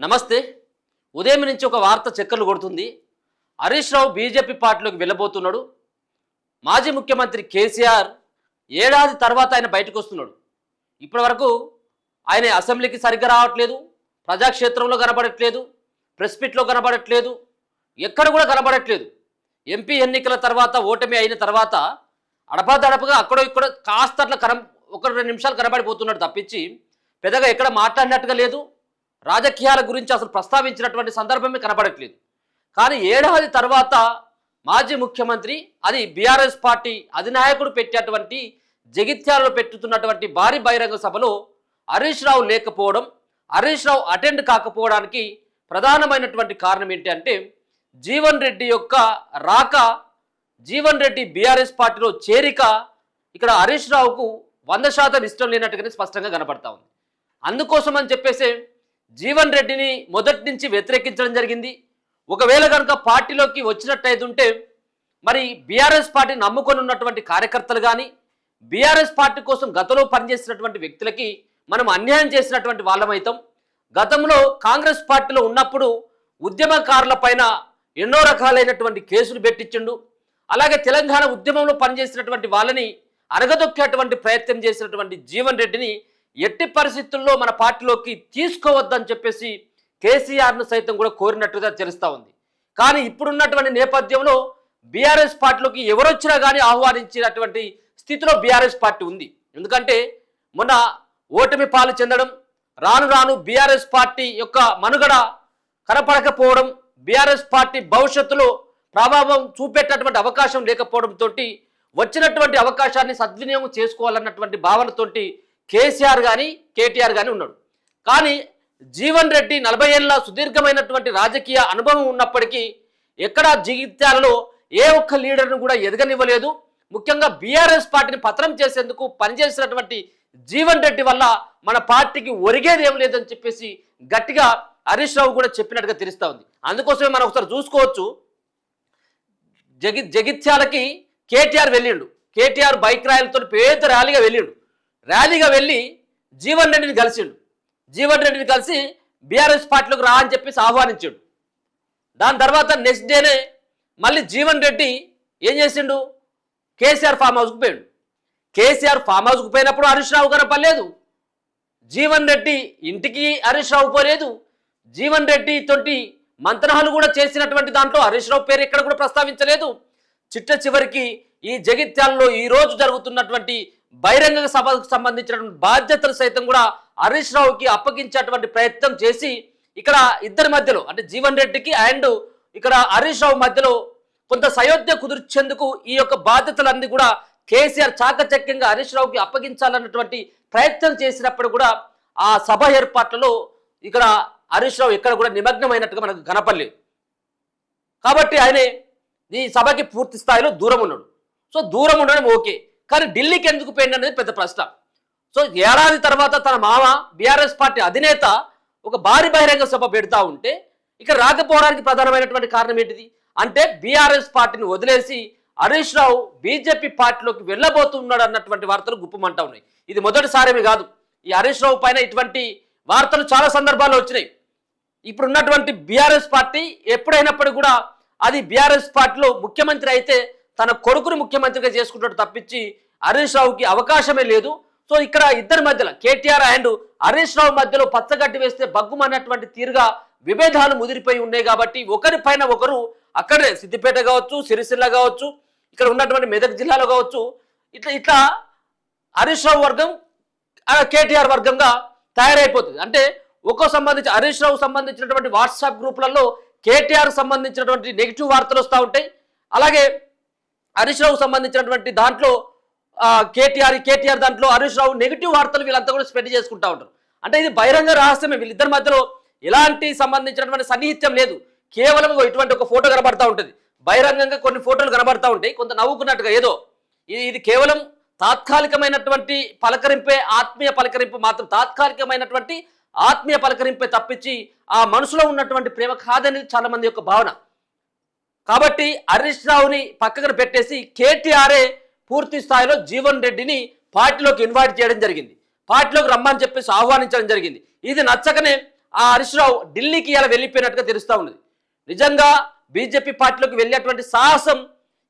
నమస్తే. ఉదయం నుంచి ఒక వార్త చక్కర్లు కొడుతుంది. హరీష్ రావు బీజేపీ పార్టీలోకి వెళ్ళబోతున్నాడు. మాజీ ముఖ్యమంత్రి కేసీఆర్ ఏడాది తర్వాత ఆయన బయటకు వస్తున్నాడు. ఇప్పటి వరకు ఆయన అసెంబ్లీకి సరిగ్గా రావట్లేదు, ప్రజాక్షేత్రంలో కనబడట్లేదు, ప్రెస్ మీట్లో కనబడట్లేదు, ఎక్కడ కూడా కనబడట్లేదు. ఎంపీ ఎన్నికల తర్వాత ఓటమి అయిన తర్వాత అడపాదడపగా అక్కడో ఇక్కడ కాస్త అట్లా ఒక 2 నిమిషాలు కనబడిపోతున్నాడు తప్పించి పెద్దగా ఎక్కడ మాట్లాడినట్టుగా లేదు. రాజకీయాల గురించి అసలు ప్రస్తావించినటువంటి సందర్భమే కనబడట్లేదు. కానీ ఏడాది తర్వాత మాజీ ముఖ్యమంత్రి, అది బీఆర్ఎస్ పార్టీ అధినాయకుడు పెట్టేటువంటి జగిత్యాలలో పెట్టుతున్నటువంటి భారీ బహిరంగ సభలో హరీష్ రావు లేకపోవడం, హరీష్ రావు అటెండ్ కాకపోవడానికి ప్రధానమైనటువంటి కారణం ఏంటి అంటే జీవన్ రెడ్డి యొక్క రాక, జీవన్ రెడ్డి బీఆర్ఎస్ పార్టీలో చేరిక ఇక్కడ హరీష్ రావుకు 100% ఇష్టం లేనట్టుగానే స్పష్టంగా కనపడతా ఉంది. అందుకోసం అని చెప్పేసి జీవన్ రెడ్డిని మొదటి నుంచి వ్యతిరేకించడం జరిగింది. ఒకవేళ కనుక పార్టీలోకి వచ్చినట్టయితుంటే మరి బీఆర్ఎస్ పార్టీని నమ్ముకొని ఉన్నటువంటి కార్యకర్తలు కానీ, బీఆర్ఎస్ పార్టీ కోసం గతంలో పనిచేసినటువంటి వ్యక్తులకి మనం అన్యాయం చేసినటువంటి వాళ్ళమైతాం. గతంలో కాంగ్రెస్ పార్టీలో ఉన్నప్పుడు ఉద్యమకారుల పైన ఎన్నో రకాలైనటువంటి కేసులు పెట్టించిండు. అలాగే తెలంగాణ ఉద్యమంలో పనిచేసినటువంటి వాళ్ళని అరగదొక్కేటువంటి ప్రయత్నం చేసినటువంటి జీవన్ రెడ్డిని ఎట్టి పరిస్థితుల్లో మన పార్టీలోకి తీసుకోవద్దని చెప్పేసి కేసీఆర్ను సైతం కూడా కోరినట్టుగా తెలుస్తూ ఉంది. కానీ ఇప్పుడున్నటువంటి నేపథ్యంలో బీఆర్ఎస్ పార్టీలోకి ఎవరొచ్చినా కానీ ఆహ్వానించినటువంటి స్థితిలో బీఆర్ఎస్ పార్టీ ఉంది. ఎందుకంటే మొన్న ఓటమి పాలు చెందడం, రాను రాను బీఆర్ఎస్ పార్టీ యొక్క మనుగడ కనపడకపోవడం, బీఆర్ఎస్ పార్టీ భవిష్యత్తులో ప్రభావం చూపెట్టేటువంటి అవకాశం లేకపోవడంతో వచ్చినటువంటి అవకాశాన్ని సద్వినియోగం చేసుకోవాలన్నటువంటి భావనతోటి కేసీఆర్ కానీ కేటీఆర్ కానీ ఉన్నాడు. కానీ జీవన్ రెడ్డి 40 ఏళ్ళ సుదీర్ఘమైనటువంటి రాజకీయ అనుభవం ఉన్నప్పటికీ ఎక్కడా జగిత్యాలలో ఏ ఒక్క లీడర్ను కూడా ఎదగనివ్వలేదు. ముఖ్యంగా బీఆర్ఎస్ పార్టీని పతనం చేసేందుకు పనిచేసినటువంటి జీవన్ రెడ్డి వల్ల మన పార్టీకి ఒరిగేది ఏం లేదని చెప్పేసి గట్టిగా హరీష్ రావు కూడా చెప్పినట్టుగా తెలుస్తూ ఉంది. అందుకోసమే మనం ఒకసారి చూసుకోవచ్చు. జగిత్యాలకి కేటీఆర్ వెళ్ళిండు. కేటీఆర్ బైక్ ర్యాలీతో పేద ర్యాలీగా వెళ్ళి జీవన్ రెడ్డిని కలిసిండు. జీవన్ రెడ్డిని కలిసి బీఆర్ఎస్ పార్టీలోకి రా అని చెప్పేసి ఆహ్వానించాడు. దాని తర్వాత నెక్స్ట్ డేనే మళ్ళీ జీవన్ రెడ్డి ఏం చేసిండు, కేసీఆర్ ఫామ్ హౌస్కు పోయాడు. కేసీఆర్ ఫామ్ హౌస్కు పోయినప్పుడు హరీష్ రావు కనపడలేదు. జీవన్ రెడ్డి ఇంటికి హరీష్ రావు పోలేదు. జీవన్ రెడ్డి తోటి మంతనాలు కూడా చేసినటువంటి దాంట్లో హరీష్ రావు పేరు ఎక్కడ కూడా ప్రస్తావించలేదు. చివరికి ఈ జగిత్యాలలో ఈ రోజు జరుగుతున్నటువంటి బహిరంగ సభకు సంబంధించినటువంటి బాధ్యతలు సైతం కూడా హరీష్ రావుకి అప్పగించేటువంటి ప్రయత్నం చేసి ఇక్కడ ఇద్దరి మధ్యలో అంటే జీవన్ రెడ్డికి అండ్ ఇక్కడ హరీష్ రావు మధ్యలో కొంత సయోధ్య కుదిర్చేందుకు ఈ యొక్క బాధ్యతలన్నీ కూడా కేసీఆర్ చాకచక్యంగా హరీష్ రావుకి అప్పగించాలన్నటువంటి ప్రయత్నం చేసినప్పుడు కూడా ఆ సభ ఏర్పాట్లలో ఇక్కడ హరీష్ రావు ఎక్కడ కూడా నిమగ్నమైనట్టుగా మనకు కనపడలేదు. కాబట్టి ఆయన ఈ సభకి పూర్తి స్థాయిలో దూరం ఉన్నాడు. సో దూరం ఉండడం ఓకే, కానీ ఢిల్లీకి ఎందుకు పోయింది అనేది పెద్ద ప్రశ్న. సో ఏడాది తర్వాత తన మామ బీఆర్ఎస్ పార్టీ అధినేత ఒక భారీ బహిరంగ సభ పెడతా ఉంటే ఇక్కడ రాకపోవడానికి ప్రధానమైనటువంటి కారణం ఏంటిది అంటే బీఆర్ఎస్ పార్టీని వదిలేసి హరీష్ రావు బీజేపీ పార్టీలోకి వెళ్ళబోతున్నాడు అన్నటువంటి వార్తలు గుప్పమంటా ఉన్నాయి. ఇది మొదటిసారేమి కాదు. ఈ హరీష్ రావు పైన ఇటువంటి వార్తలు చాలా సందర్భాల్లో వచ్చినాయి. ఇప్పుడు ఉన్నటువంటి బీఆర్ఎస్ పార్టీ ఎప్పుడైనప్పటికీ కూడా అది బీఆర్ఎస్ పార్టీలో ముఖ్యమంత్రి అయితే తన కొడుకుని ముఖ్యమంత్రిగా చేసుకుంటాడు తప్పించి హరీష్ రావుకి అవకాశమే లేదు. సో ఇక్కడ ఇద్దరి మధ్యలో కేటీఆర్ అండ్ హరీష్ రావు మధ్యలో పచ్చగడ్డి వేస్తే బగ్గుమన్నటువంటి తీరుగా విభేదాలు ముదిరిపోయి ఉన్నాయి. కాబట్టి ఒకరిపైన ఒకరు అక్కడే సిద్దిపేట కావచ్చు, సిరిసిల్ల కావచ్చు, ఇక్కడ ఉన్నటువంటి మెదక్ జిల్లాలో కావచ్చు, ఇట్లా హరీష్ రావు వర్గం కేటీఆర్ వర్గంగా తయారైపోతుంది. అంటే సంబంధించి హరీష్ రావు సంబంధించినటువంటి వాట్సాప్ గ్రూపులలో కేటీఆర్ సంబంధించినటువంటి నెగిటివ్ వార్తలు వస్తూ ఉంటాయి. అలాగే హరీష్ రావు సంబంధించినటువంటి దాంట్లో కేటీఆర్ దాంట్లో హరీష్ రావు నెగిటివ్ వార్తలు వీళ్ళంతా కూడా స్ప్రెడ్ చేసుకుంటూ ఉంటారు. అంటే ఇది బహిరంగ రహస్యమే. వీళ్ళిద్దరి మధ్యలో ఎలాంటి సంబంధించినటువంటి సన్నిహిత్యం లేదు. కేవలం ఇటువంటి ఒక ఫోటో కనబడతా ఉంటుంది, బహిరంగంగా కొన్ని ఫోటోలు కనబడతా ఉంటాయి, కొంత నవ్వుకున్నట్టుగా ఏదో. ఇది కేవలం తాత్కాలికమైనటువంటి పలకరింపే, ఆత్మీయ పలకరింపు మాత్రం, తాత్కాలికమైనటువంటి ఆత్మీయ పలకరింపే తప్పించి ఆ మనసులో ఉన్నటువంటి ప్రేమ కాదనేది చాలా మంది యొక్క భావన. కాబట్టి హరీష్ రావుని పక్కన పెట్టేసి కేటీఆర్ఏ పూర్తి స్థాయిలో జీవన్ రెడ్డిని పార్టీలోకి ఇన్వైట్ చేయడం జరిగింది, పార్టీలోకి రమ్మని చెప్పేసి ఆహ్వానించడం జరిగింది. ఇది నచ్చకనే ఆ హరీష్ రావు ఢిల్లీకి ఇలా వెళ్ళిపోయినట్టుగా తెలుస్తూ ఉన్నది. నిజంగా బీజేపీ పార్టీలోకి వెళ్ళేటువంటి సాహసం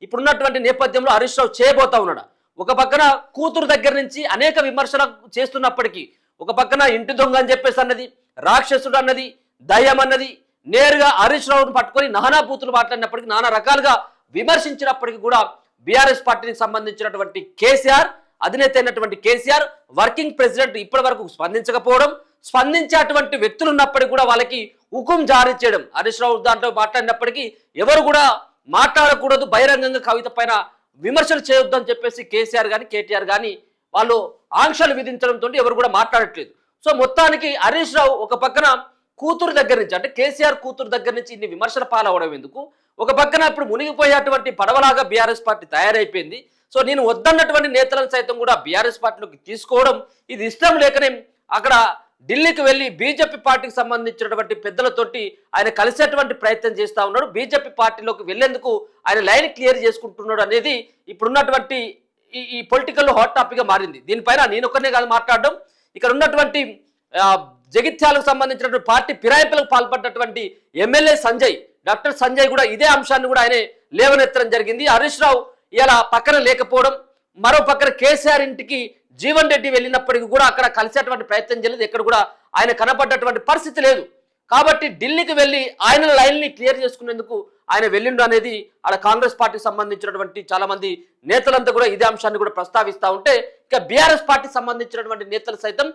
ఇప్పుడున్నటువంటి నేపథ్యంలో హరీష్ రావు చేయబోతా ఉన్నాడు. ఒక పక్కన కూతురు దగ్గర నుంచి అనేక విమర్శలు చేస్తున్నప్పటికీ, ఒక పక్కన ఇంటి దొంగ అని చెప్పేసి అన్నది, రాక్షసుడు అన్నది, దయ్యం అన్నది, నేరుగా హరీష్ రావును పట్టుకొని నానా బూతులు మాట్లాడినప్పటికీ, నానా రకాలుగా విమర్శించినప్పటికీ కూడా బీఆర్ఎస్ పార్టీకి సంబంధించినటువంటి కేసీఆర్, అధినేత అయినటువంటి కేసీఆర్, వర్కింగ్ ప్రెసిడెంట్ ఇప్పటి వరకు స్పందించకపోవడం, స్పందించేటువంటి వ్యక్తులు ఉన్నప్పటికీ కూడా వాళ్ళకి హుకుం జారీ చేయడం, హరీష్ రావు దాంట్లో మాట్లాడినప్పటికీ ఎవరు కూడా మాట్లాడకూడదు, బహిరంగంగా కవిత పైన విమర్శలు చేయొద్దు అని చెప్పేసి కేసీఆర్ కానీ కేటీఆర్ కానీ వాళ్ళు ఆంక్షలు విధించడంతో ఎవరు కూడా మాట్లాడట్లేదు. సో మొత్తానికి హరీష్ రావు ఒక పక్కన కూతురు దగ్గర నుంచి, అంటే కేసీఆర్ కూతురు దగ్గర నుంచి ఇన్ని విమర్శల పాలవడం ఎందుకు, ఒక పక్కన ఇప్పుడు మునిగిపోయేటువంటి పడవలాగా బీఆర్ఎస్ పార్టీ తయారైపోయింది. సో నేను వద్దన్నటువంటి నేతలను సైతం కూడా బీఆర్ఎస్ పార్టీలోకి తీసుకోవడం, ఇది ఇష్టం లేకనే అక్కడ ఢిల్లీకి వెళ్ళి బీజేపీ పార్టీకి సంబంధించినటువంటి పెద్దలతోటి ఆయన కలిసేటువంటి ప్రయత్నం చేస్తూ ఉన్నాడు. బీజేపీ పార్టీలోకి వెళ్లేందుకు ఆయన లైన్ క్లియర్ చేసుకుంటున్నాడు అనేది ఇప్పుడున్నటువంటి ఈ పొలిటికల్ హాట్ టాపిక్గా మారింది. దీనిపైన నేను ఒక్కనే కాదు మాట్లాడడం, ఇక్కడ ఉన్నటువంటి జగిత్యాలకు సంబంధించినటువంటి పార్టీ ఫిరాయింపులకు పాల్పడ్డటువంటి ఎమ్మెల్యే డాక్టర్ సంజయ్ కూడా ఇదే అంశాన్ని కూడా ఆయన లేవనెత్తడం జరిగింది. హరీష్ రావు ఇలా పక్కన లేకపోవడం, మరో పక్కన కేసీఆర్ ఇంటికి జీవన్ రెడ్డి వెళ్ళినప్పటికీ కూడా అక్కడ కలిసేటువంటి ప్రయత్నం చేయలేదు, ఎక్కడ కూడా ఆయన కనపడ్డటువంటి పరిస్థితి లేదు. కాబట్టి ఢిల్లీకి వెళ్ళి ఆయన లైన్ని క్లియర్ చేసుకునేందుకు ఆయన వెళ్ళిండు అనేది ఆడ కాంగ్రెస్ పార్టీకి సంబంధించినటువంటి చాలా మంది నేతలంతా కూడా ఇదే అంశాన్ని కూడా ప్రస్తావిస్తూ ఉంటే, ఇక బీఆర్ఎస్ పార్టీకి సంబంధించినటువంటి నేతలు సైతం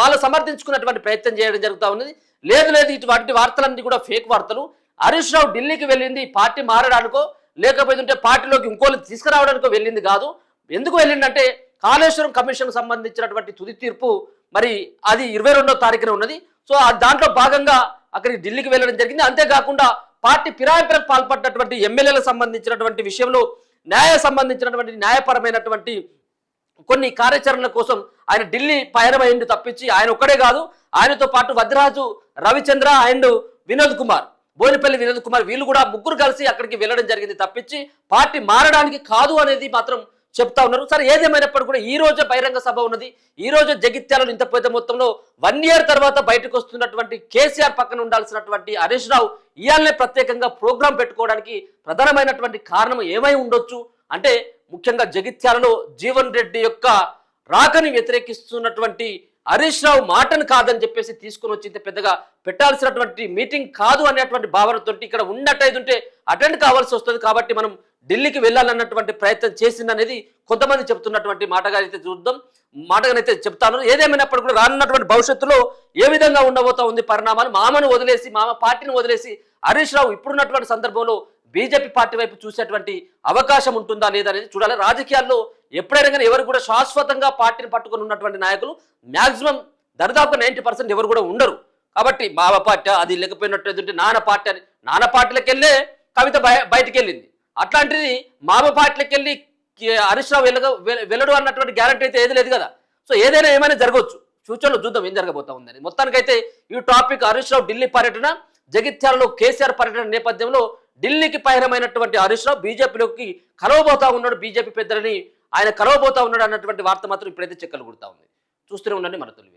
వాళ్ళు సమర్థించుకున్నటువంటి ప్రయత్నం చేయడం జరుగుతూ ఉన్నది. లేదు ఇటువంటి వార్తలన్నీ కూడా ఫేక్ వార్తలు. హరీష్ రావు ఢిల్లీకి వెళ్ళింది పార్టీ మారడానికో లేకపోతే పార్టీలోకి ఇంకోళ్ళు తీసుకురావడానికో వెళ్ళింది కాదు. ఎందుకు వెళ్ళిందంటే కాళేశ్వరం కమిషన్ సంబంధించినటువంటి తుది తీర్పు మరి అది 22వ తారీఖున ఉన్నది. సో దాంట్లో భాగంగా అక్కడికి ఢిల్లీకి వెళ్ళడం జరిగింది. అంతేకాకుండా పార్టీ ఫిరాయింపులకు పాల్పడ్డటువంటి ఎమ్మెల్యేలకు సంబంధించినటువంటి విషయంలో సంబంధించినటువంటి న్యాయపరమైనటువంటి కొన్ని కార్యాచరణల కోసం ఆయన ఢిల్లీ పయనమైంది తప్పించి ఆయన ఒక్కడే కాదు, ఆయనతో పాటు వద్రాజు రవిచంద్ర అండ్ వినోద్ కుమార్, బోయినపల్లి వినోద్ కుమార్, వీళ్ళు కూడా ముగ్గురు కలిసి అక్కడికి వెళ్ళడం జరిగింది తప్పించి పార్టీ మారడానికి కాదు అనేది మాత్రం చెప్తా ఉన్నారు. సరే ఏదేమైనప్పటికీ కూడా ఈ రోజు బహిరంగ సభ ఉన్నది. ఈ రోజు జగిత్యాలలో ఇంత పెద్ద మొత్తంలో 1 ఇయర్ తర్వాత బయటకు వస్తున్నటువంటి కేసీఆర్ పక్కన ఉండాల్సినటువంటి హరీష్ రావు ఇయాలనే ప్రత్యేకంగా ప్రోగ్రాం పెట్టుకోవడానికి ప్రధానమైనటువంటి కారణం ఏమై ఉండొచ్చు అంటే, ముఖ్యంగా జగిత్యాలలో జీవన్ రెడ్డి యొక్క రాకని వ్యతిరేకిస్తున్నటువంటి హరీష్ రావు మాటను కాదని చెప్పేసి తీసుకుని వచ్చి పెద్దగా పెట్టాల్సినటువంటి మీటింగ్ కాదు అనేటువంటి భావనతో ఇక్కడ ఉన్నట్టయితే అటెండ్ కావాల్సి వస్తుంది. కాబట్టి మనం ఢిల్లీకి వెళ్ళాలన్నటువంటి ప్రయత్నం చేసిందనేది కొంతమంది చెప్తున్నటువంటి మాటగానైతే చెప్తాను. ఏదేమైనప్పుడు కూడా రానున్నటువంటి భవిష్యత్తులో ఏ విధంగా ఉండబోతా ఉంది పరిణామాలు, మామను వదిలేసి పార్టీని వదిలేసి హరీష్ రావు ఇప్పుడున్నటువంటి సందర్భంలో బీజేపీ పార్టీ వైపు చూసేటువంటి అవకాశం ఉంటుందా లేదా అనేది చూడాలి. రాజకీయాల్లో ఎప్పుడైనా కానీ ఎవరు కూడా శాశ్వతంగా పార్టీని పట్టుకొని ఉన్నటువంటి నాయకులు మ్యాక్సిమం దరిదాపు 90% ఎవరు కూడా ఉండరు. కాబట్టి మావ పార్టీ అది లేకపోయినట్టు నాన్న పార్టీలకు వెళ్ళే కవిత బయటికి వెళ్ళింది. అట్లాంటిది మామ పార్టీలకు వెళ్ళి హరీష్ రావు వెళ్ళడు అన్నటువంటి గ్యారంటీ అయితే ఏది లేదు కదా. సో ఏమైనా జరగవచ్చు, ఫ్యూచర్లో చూద్దాం ఏం జరగబోతా ఉందని. మొత్తానికైతే ఈ టాపిక్ హరీష్ రావు ఢిల్లీ పర్యటన, జగిత్యాలలో కేసీఆర్ పర్యటన నేపథ్యంలో ఢిల్లీకి పయనమైనటువంటి హరీష్ రావు బీజేపీలోకి కలవబోతా ఉన్నాడు, బీజేపీ పెద్దలని ఆయన కలవబోతా ఉన్నాడు అన్నటువంటి వార్త మాత్రం ఇప్పుడైతే చెక్కలు కొడుతా ఉంది. చూస్తూనే ఉండండి మన తొలి.